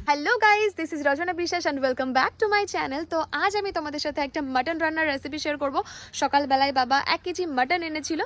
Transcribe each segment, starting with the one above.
Hello guys, this is রচনা বিশ্বাস and welcome back to my channel. তো আজ আমি তোমাদের সাথে একটা মাটন রান্নার রেসিপি শেয়ার করব। সকালবেলায় বাবা 1 কেজি মাটন এনেছিল।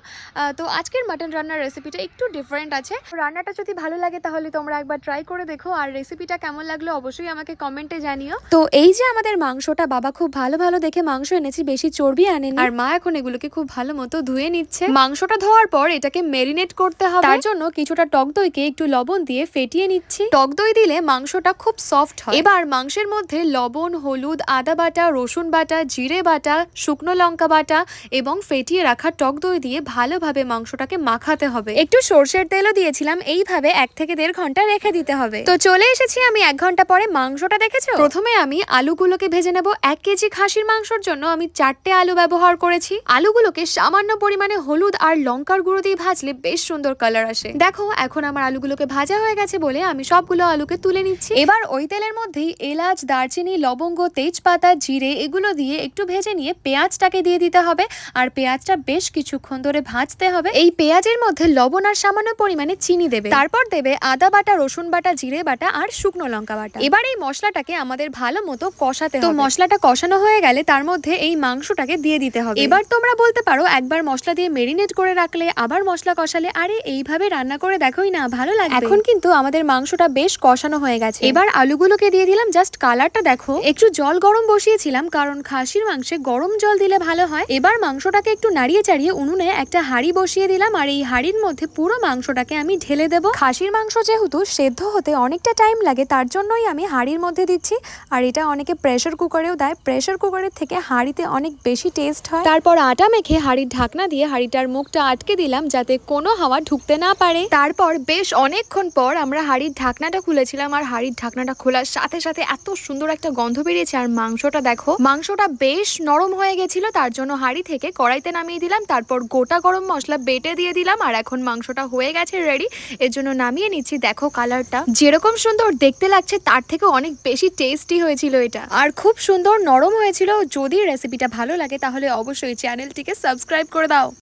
তো আজকের মাটন রান্নার রেসিপিটা একটু ডিফারেন্ট আছে। রান্নাটা যদি ভালো লাগে তাহলে তোমরা একবার ট্রাই করে দেখো, আর রেসিপিটা কেমন লাগলো অবশ্যই আমাকে কমেন্টে জানিও। তো এই যে আমাদের মাংসটা, বাবা খুব ভালো ভালো দেখে মাংস এনেছি, বেশি চর্বি আনেনি, আর মা এখন এগুলোকে খুব ভালো মতো ধুয়ে নিচ্ছে। মাংসটা ধোয়ার পর এটাকে মেরিনেট করতে হবে, তার জন্য কিছুটা টক দইকে একটু লবণ দিয়ে ফেটিয়ে নিচ্ছি। টক দই দিলে মাংসটা খুব সফট হয়। এবার মাংসের মধ্যে লবণ, হলুদ, আদা বাটা, রসুন বাটা, জিরে বাটা, শুকনো লঙ্কা বাটা এবং ফেটিয়ে রাখা টক দই দিয়ে ভালোভাবে মাংসটাকে মাখাতে হবে। একটু সরষের তেলও দিয়েছিলাম। এইভাবে 1 থেকে 1.5 ঘন্টা রেখে দিতে হবে। তো চলে এসেছি আমি 1 ঘন্টা পরে। মাংসটা দেখেছো? প্রথমে আমি আলুগুলোকে ভেজে নেব। 1 কেজি খাসির মাংসের জন্য আমি 4টে আলু ব্যবহার করেছি। আলুগুলোকে সামান্য পরিমাণে হলুদ আর লঙ্কার গুঁড়ো দিয়ে ভাজলে বেশ সুন্দর কালার আসে। দেখো, এখন আমার আলুগুলোকে ভাজা হয়ে গেছে বলে আমি সবগুলো আলুকে তুলে নিচ্ছি। এবার ওই তেলের মধ্যেই এলাচ, দারচিনি, লবঙ্গ, তেজপাতা, জিরে এগুলো দিয়ে একটু ভেজে নিয়ে পেঁয়াজটাকে দিয়ে দিতে হবে। আর পেঁয়াজটা বেশ কিছুক্ষণ ধরে ভাজতে হবে। এই পেঁয়াজের মধ্যে লবণ আর সামান্য পরিমাণে চিনি দেবে। তারপর দেবে আদা বাটা, রসুন বাটা, জিরে বাটা আর শুকনো লঙ্কা বাটা। এবার এই মশলাটাকে আমাদের ভালো মতো কষাতে হবে। তো মশলাটা কষানো হয়ে গেলে তার মধ্যে এই মাংসটাকে দিয়ে দিতে হবে। এবার তোমরা বলতে পারো, একবার মশলা দিয়ে মেরিনেট করে রাখলে আবার মশলা কষালে, আরে এইভাবে রান্না করে দেখোই না, ভালো লাগবে। এখন কিন্তু আমাদের মাংসটা বেশ কষানো হয়ে গেছে। এবার আলুগুলোকে দিয়ে দিলাম। জাস্ট কালারটা দেখো। একটু জল গরম বসিয়েছিলাম, কারণ খাসির মাংসে গরম জল দিলে ভালো হয়। এবার মাংসটাকে একটু নাড়িয়ে চাড়িয়ে উনুনে একটা হাঁড়ি বসিয়ে দিলাম, আর এই হাঁড়ির মধ্যে পুরো মাংসটাকে আমি ঢেলে দেবো। খাসির মাংস যেহেতু সেদ্ধ হতে অনেকটা টাইম লাগে, তার জন্যই আমি হাঁড়ির মধ্যে দিচ্ছি। আর এটা অনেকে প্রেসার কুকারেও দেয়। প্রেসার কুকারের থেকে হাঁড়িতে অনেক বেশি টেস্ট হয়। তারপর আটা মেখে হাঁড়ির ঢাকনা দিয়ে হাঁড়িটার মুখটা আটকে দিলাম, যাতে কোনো হাওয়া ঢুকতে না পারে। তারপর বেশ অনেকক্ষণ পর আমরা হাঁড়ির ঢাকনাটা খুলেছিলাম, আর হাঁড়ির ঢাকনাটা খোলার সাথে সাথে এত সুন্দর একটা গন্ধ বেরিয়েছে। আর মাংসটা দেখো, মাংসটা বেশ নরম হয়ে গেছিল, তার জন্য হাঁড়ি থেকে কড়াইতে নামিয়ে দিলাম। তারপর গোটা গরম মশলা বেটে দিয়ে দিলাম, আর এখন মাংসটা হয়ে গেছে রেডি। এর জন্য নামিয়ে নিচ্ছি। দেখো কালারটা যেরকম সুন্দর দেখতে লাগছে, তার থেকে অনেক বেশি টেস্টি হয়েছিল এটা, আর খুব সুন্দর নরম হয়েছিল। যদি রেসিপিটা ভালো লাগে তাহলে অবশ্যই চ্যানেলটিকে সাবস্ক্রাইব করে দাও।